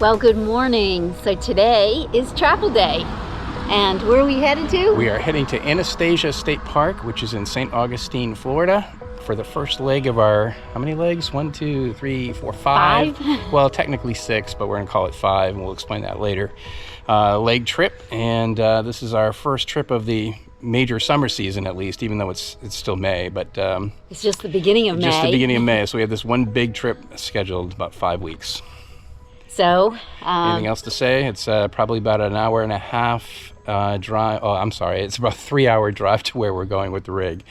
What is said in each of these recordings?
Well, good morning. So today is travel day. And where are we headed to? We are heading to Anastasia State Park, which is in St. Augustine, Florida, for the first leg of our, how many legs? 1, 2, 3, 4, 5. Well, technically 6, but we're going to call it 5, and we'll explain that later. Leg trip, and this is our first trip of the major summer season, at least, even though it's still May. But it's just the beginning of May. Just the beginning of May. So we have this one big trip scheduled, about 5 weeks. So, anything else to say? It's probably about an hour and a half drive. Oh, I'm sorry. It's about a 3-hour drive to where we're going with the rig.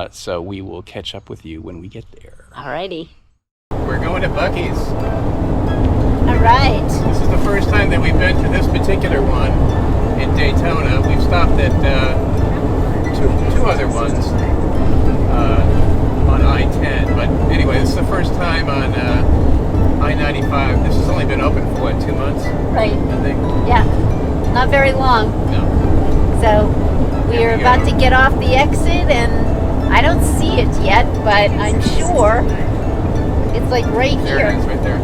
So we will catch up with you when we get there. Alrighty. We're going to Buc-ee's. All right. This is the first time that we've been to this particular one in Daytona. We've stopped at two other ones on I-10. But anyway, this is the first time on I-95. This has only been open for, what, 2 months? Right. I think. Yeah. Not very long. No. So we are about to get off the exit, and I don't see it yet, but I'm sure it's like right here. There it is, right there.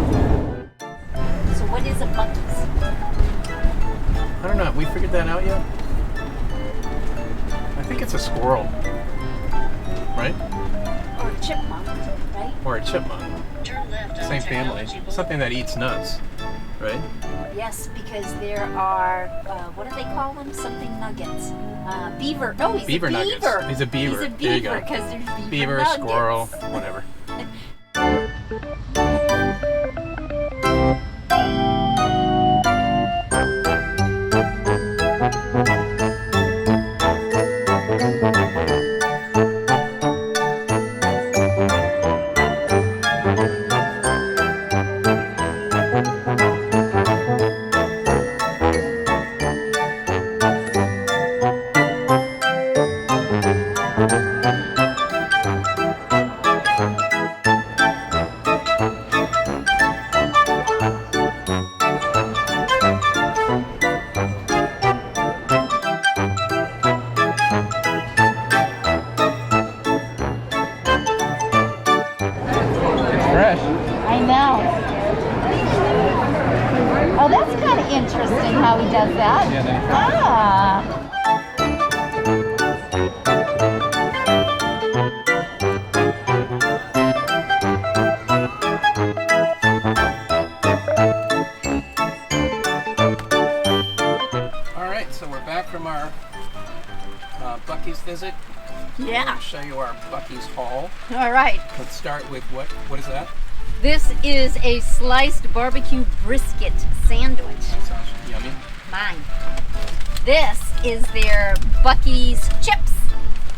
So what is a Buc-ee's? I don't know. Have we figured that out yet? I think it's a squirrel. Right? Or a chipmunk, right? Or a chipmunk. Same family. Something that eats nuts, right? Yes, because there are, what do they call them? Something nuggets. Beaver. No, he's beaver a beaver. Nuggets. He's a beaver. He's a beaver because there's beaver nuggets. Squirrel, whatever. I know. Oh, that's kind of interesting how he does that. Yeah, All right, so we're back from our Buc-ee's visit. Yeah. I'll show you our Buc-ee's haul. All right. Let's start with what is that? This is a sliced barbecue brisket sandwich. Sounds yummy. Mine. This is their Buc-ee's chips.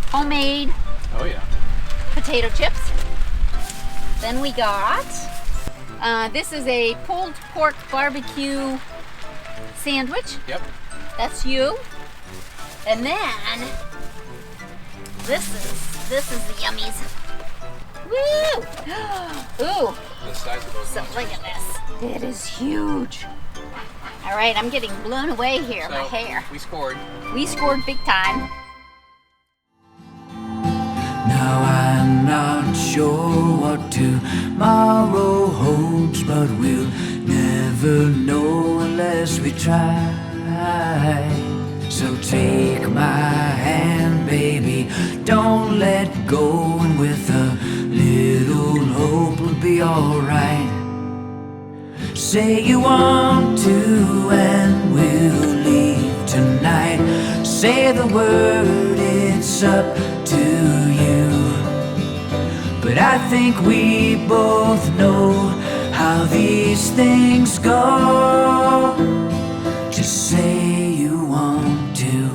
Homemade Oh yeah. potato chips. Then we got, this is a pulled pork barbecue sandwich. Yep. That's you. And then, this is the yummies. Woo! Ooh. The size of those So ones. look at this. It is huge. All right, I'm getting blown away here. So, My hair. we scored. We scored big time. Now I'm not sure what tomorrow holds, but we'll never know unless we try. So take my hand, baby, don't let go, and with a little hope we'll be alright. Say you want to and we'll leave tonight. Say the word, it's up to you. But I think we both know how these things go. Just say you want to.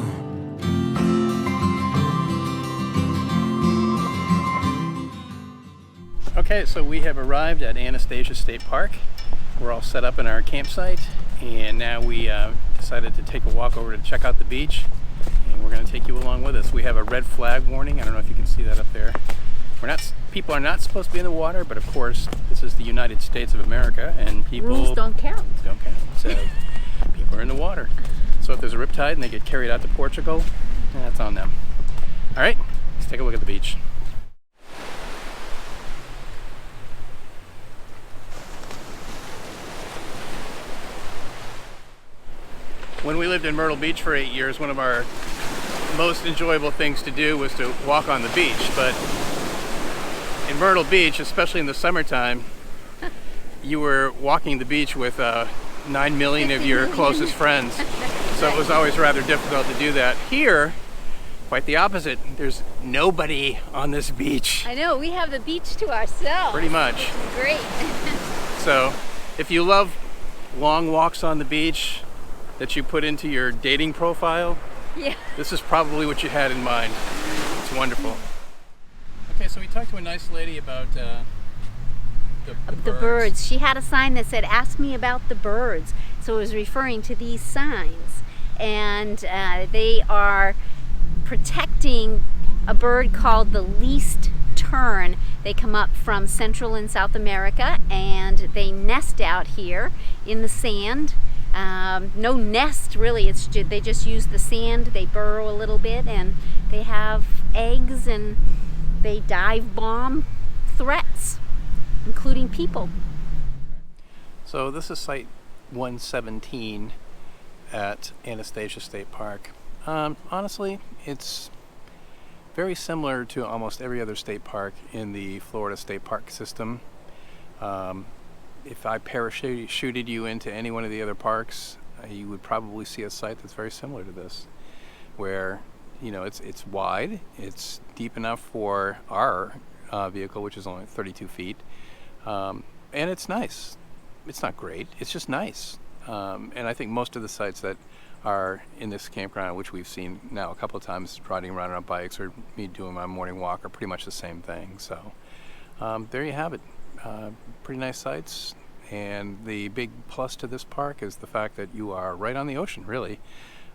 Okay, so we have arrived at Anastasia State Park. We're all set up in our campsite, and now we decided to take a walk over to check out the beach, and we're going to take you along with us. We have a red flag warning. I don't know if you can see that up there. People are not supposed to be in the water, but of course this is the United States of America, and people Rules don't count. So people are in the water. So if there's a riptide and they get carried out to Portugal, that's on them. All right, let's take a look at the beach. When we lived in Myrtle Beach for 8 years, one of our most enjoyable things to do was to walk on the beach. But in Myrtle Beach, especially in the summertime, you were walking the beach with 9 million of your closest friends. So it was always rather difficult to do that. Here, quite the opposite. There's nobody on this beach. I know, we have the beach to ourselves. Pretty much. Great. So if you love long walks on the beach that you put into your dating profile, Yeah. this is probably what you had in mind. It's wonderful. Okay, so we talked to a nice lady about The birds. She had a sign that said, "Ask me about the birds." So it was referring to these signs. And they are protecting a bird called the least tern. They come up from Central and South America, and they nest out here in the sand. No nest really, they just use the sand. They burrow a little bit, and they have eggs, and they dive bomb threats, including people. So this is Site 117 at Anastasia State Park. Honestly, it's very similar to almost every other state park in the Florida state park system. If I parachuted you into any one of the other parks, you would probably see a site that's very similar to this, where it's wide, it's deep enough for our vehicle, which is only 32 feet, and it's nice. It's not great, it's just nice. And I think most of the sites that are in this campground, which we've seen now a couple of times riding around on bikes or me doing my morning walk, are pretty much the same thing. So there you have it. Pretty nice sites, and the big plus to this park is the fact that you are right on the ocean, really.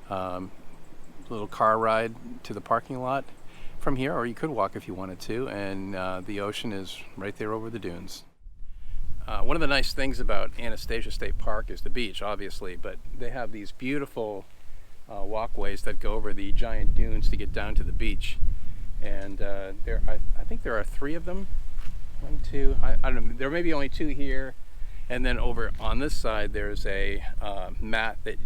Little car ride to the parking lot from here, or you could walk if you wanted to, and the ocean is right there over the dunes. One of the nice things about Anastasia State Park is the beach, obviously, but they have these beautiful walkways that go over the giant dunes to get down to the beach. And I think there are 3 of them. 1, 2, I don't know, there may be only 2 here. And then over on this side, there's a mat that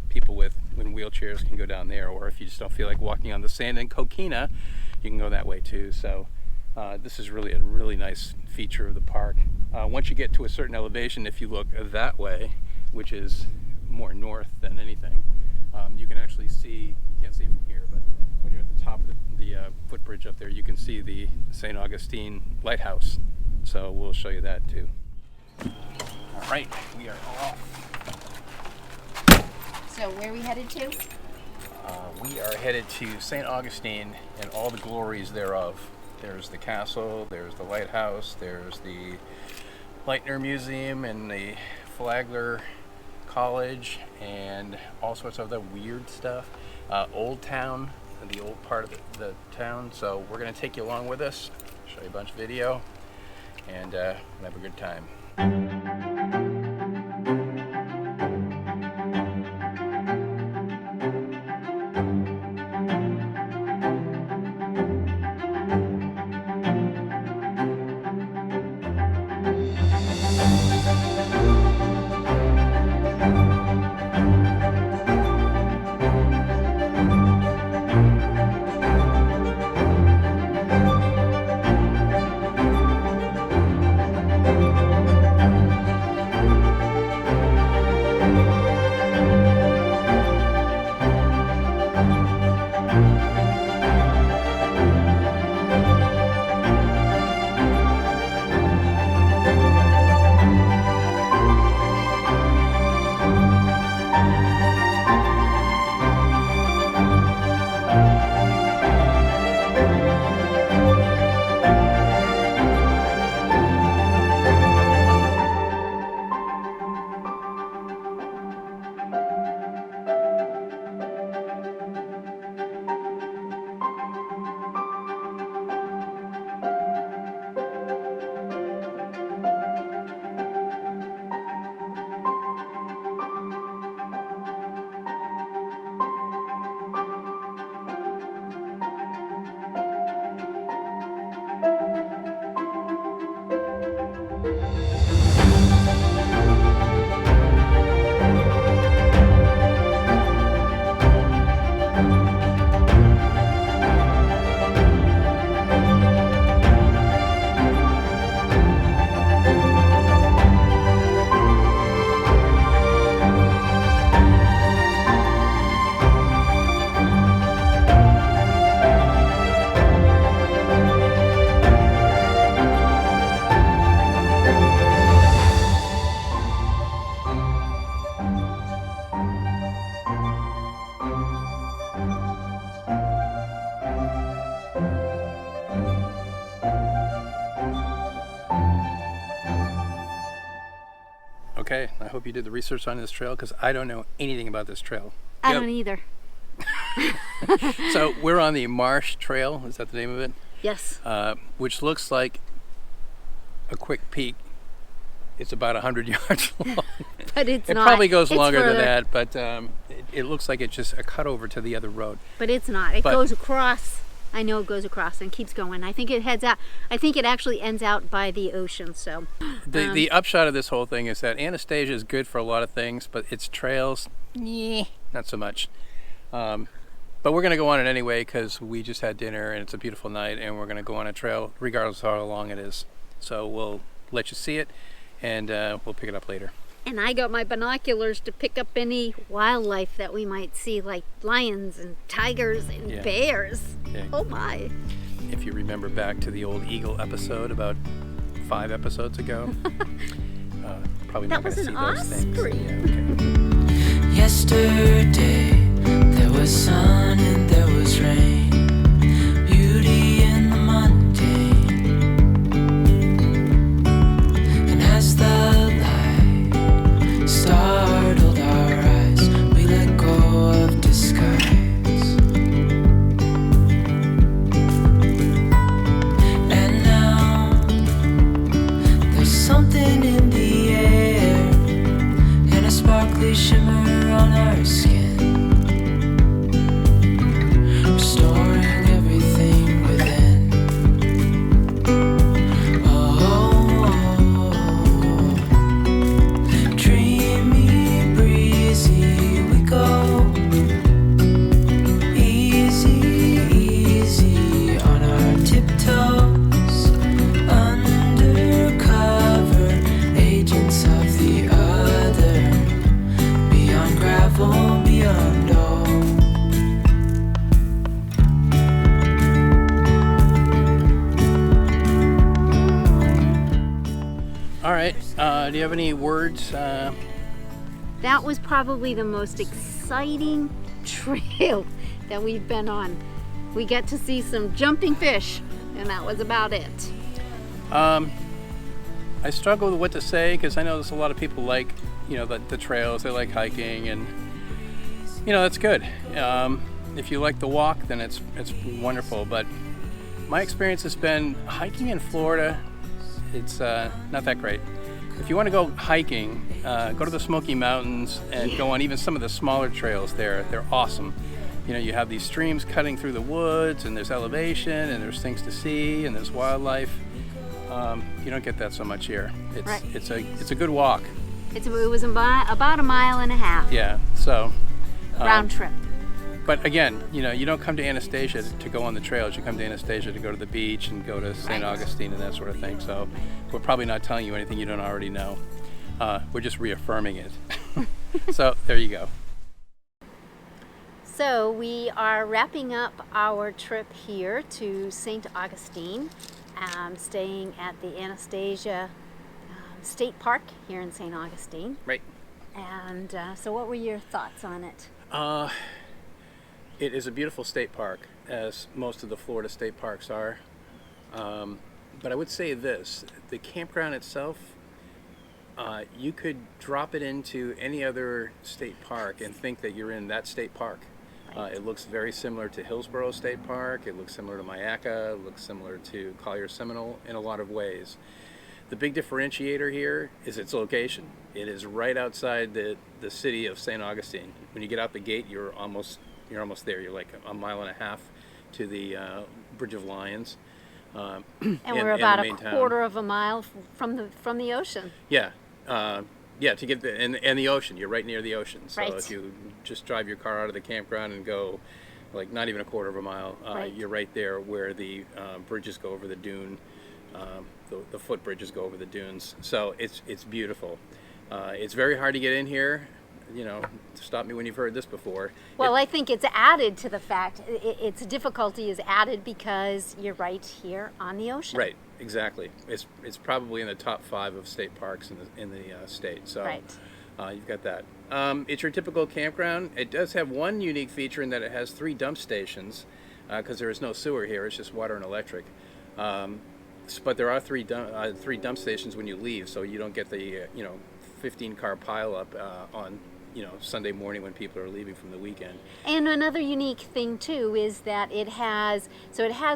people in wheelchairs can go down there, or if you just don't feel like walking on the sand in Coquina, you can go that way too. So this is really a really nice feature of the park. Once you get to a certain elevation, if you look that way, which is more north than anything, you can actually see, you can't see it from here, but when you're at the top of the footbridge up there, you can see the St. Augustine Lighthouse. So we'll show you that too. All right, we are off. So where are we headed to? We are headed to St. Augustine and all the glories thereof. There's the castle, there's the lighthouse, there's the Leitner Museum and the Flagler College, and all sorts of other weird stuff. Old Town, the old part of the town. So we're going to take you along with us, show you a bunch of video, and have a good time. I hope you did the research on this trail because I don't know anything about this trail. I don't either. So we're on the Marsh Trail. Is that the name of it? Yes. Which looks like a quick peek. It's about 100 yards long. But it's it not. probably goes It's longer further. than that, but it looks like it's just a cut over to the other road. But it's not. It But- goes across. I know it goes across and keeps going. I think it heads out. I think it actually ends out by the ocean. So The upshot of this whole thing is that Anastasia is good for a lot of things, but its trails, not so much. But we're going to go on it anyway because we just had dinner and it's a beautiful night, and we're going to go on a trail regardless of how long it is. So we'll let you see it, and we'll pick it up later. and I got my binoculars to pick up any wildlife that we might see, like lions and tigers and Yeah. bears. Yeah. Oh my. If you remember back to the old eagle episode about 5 episodes ago, probably That not going was to see an those things. osprey. Yeah, okay. Yesterday there was sun and there was rain, beauty in the mundane. And as the light startled our eyes, we let go of disguise. And now there's something in the air and a sparkly shimmer on our skin, restoring everything within. Oh, dreamy, breezy we go, easy, easy on our tiptoes, undercover agents of the other, beyond gravel, beyond all. All right. Do you have any words? That was probably the most exciting trail that we've been on. We get to see some jumping fish, and that was about it. I struggle with what to say because I know there's a lot of people like, the trails. They like hiking, and that's good. If you like the walk, then it's wonderful. But my experience has been hiking in Florida. It's not that great. If you want to go hiking, go to the Smoky Mountains and go on even some of the smaller trails there. They're awesome. You have these streams cutting through the woods, and there's elevation, and there's things to see, and there's wildlife. You don't get that so much here. Right. It's a good walk. It was about a mile and a half Yeah. So. round trip. But again, you don't come to Anastasia to go on the trails. You come to Anastasia to go to the beach and go to St. Right. Augustine and that sort of thing. So we're probably not telling you anything you don't already know. We're just reaffirming it. So there you go. So we are wrapping up our trip here to St. Augustine, staying at the Anastasia State Park here in St. Augustine. Right. And so what were your thoughts on it? It is a beautiful state park, as most of the Florida state parks are. But I would say this, the campground itself, you could drop it into any other state park and think that you're in that state park. It looks very similar to Hillsborough State Park, it looks similar to Mayaca, it looks similar to Collier Seminole in a lot of ways. The big differentiator here is its location. It is right outside the city of St. Augustine. When you get out the gate, you're almost there. You're like a mile and a half to the Bridge of Lions. And we're about a quarter of a mile from the ocean. Yeah, to get and the ocean. You're right near the ocean. So Right. if you just drive your car out of the campground and go, like not even a quarter of a mile, Right. you're right there where the bridges go over the dune. The footbridges go over the dunes. So it's beautiful. It's very hard to get in here. Stop me when you've heard this before. Well, I think it's added to the fact, its difficulty is added because you're right here on the ocean. Right, exactly. It's probably in the top 5 of state parks in the state. So Right. You've got that. It's your typical campground. It does have one unique feature in that it has 3 dump stations because there is no sewer here. It's just water and electric. But there are three dump stations when you leave, so you don't get the 15-car pileup on Sunday morning when people are leaving from the weekend. And another unique thing too is that it has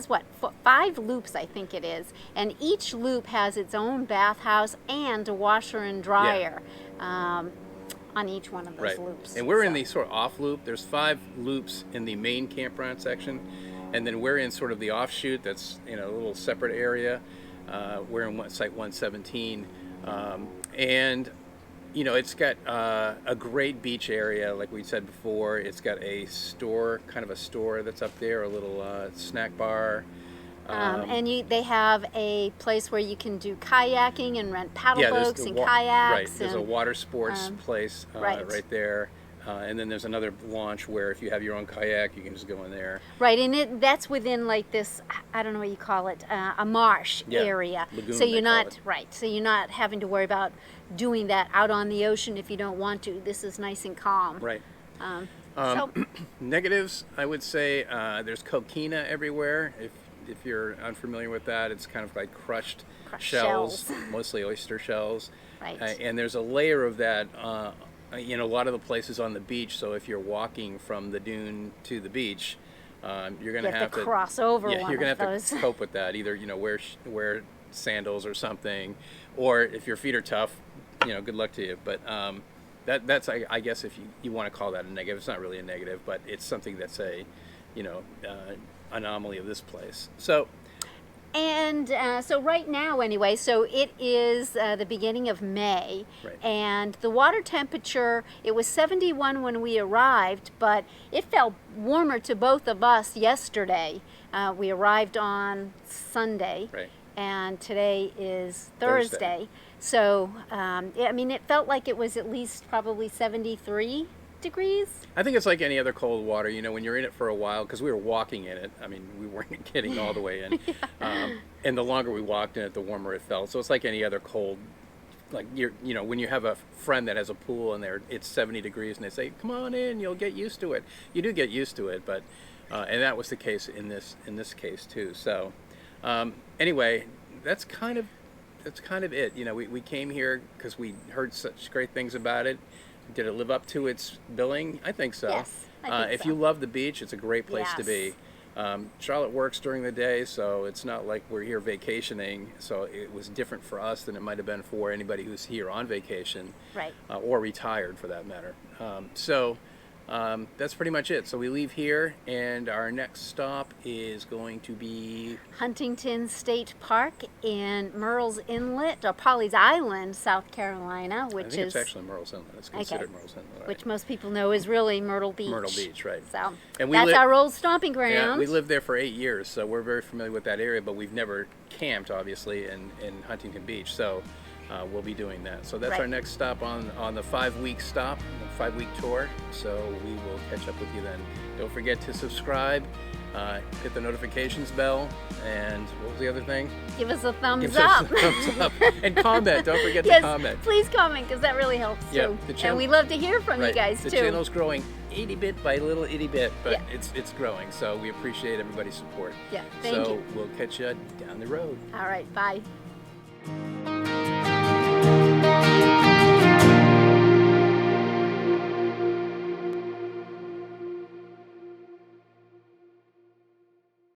what, 5 loops, I think it is, and each loop has its own bathhouse and a washer and dryer on each one of those loops. And we're in the sort of off loop. There's 5 loops in the main campground section, and then we're in sort of the offshoot that's in a little separate area. We're in site 117, and it's got a great beach area, like we said before. It's got a store, kind of a store that's up there, a little snack bar. And they have a place where you can do kayaking and rent paddle boats and kayaks. Right, there's a water sports place right there. And then there's another launch where if you have your own kayak, you can just go in there. Right, and that's within like this, I don't know what you call it, a marsh area. Lagoon, so you're not so you're not having to worry about doing that out on the ocean if you don't want to. This is nice and calm. Right. Negatives, I would say, there's coquina everywhere. If you're unfamiliar with that, it's kind of like crushed shells, mostly oyster shells. Right. And there's a layer of that a lot of the places on the beach. So if you're walking from the dune to the beach, you're going to have to cross over. Yeah, you're going to have to cope with that. Either wear sandals or something, or if your feet are tough, good luck to you. But that's I guess if you want to call that a negative, it's not really a negative, but it's something that's a anomaly of this place. So right now anyway, so it is the beginning of May, and the water temperature, it was 71 when we arrived, but it felt warmer to both of us yesterday. We arrived on Sunday, and today is Thursday. So it felt like it was at least probably 73 degrees. I think it's like any other cold water, when you're in it for a while, because we were walking in it. I mean, we weren't getting all the way in. And the longer we walked in it, the warmer it felt. So it's like any other cold, like when you have a friend that has a pool and it's 70 degrees and they say, "Come on in, you'll get used to it." You do get used to it, but and that was the case in this case too. So anyway, that's kind of it. We came here because we heard such great things about it. Did it live up to its billing? I think so. Yes, I think if you love the beach, it's a great place to be. Charlotte works during the day, so it's not like we're here vacationing. So it was different for us than it might have been for anybody who's here on vacation, or retired for that matter. That's pretty much it. So we leave here, and our next stop is going to be Huntington State Park in Murrells Inlet, or Pawleys Island, South Carolina, which I think it's actually Murrells Inlet. It's considered Murrells Inlet, right? Which most people know is really Myrtle Beach. Myrtle Beach, right? So and that's our old stomping ground. Yeah, we lived there for 8 years, so we're very familiar with that area. But we've never camped, obviously, in Huntington Beach. So we'll be doing that. So that's our next stop on the 5-week stop, 5-week tour. So we will catch up with you then. Don't forget to subscribe, hit the notifications bell, and what was the other thing? Give us a thumbs up. And comment. Don't forget to comment. Please comment, because that really helps too. And we love to hear from you guys too. The channel's growing itty bit by little itty bit, but it's growing. So we appreciate everybody's support. Yeah, thank you. So we'll catch you down the road. All right, bye.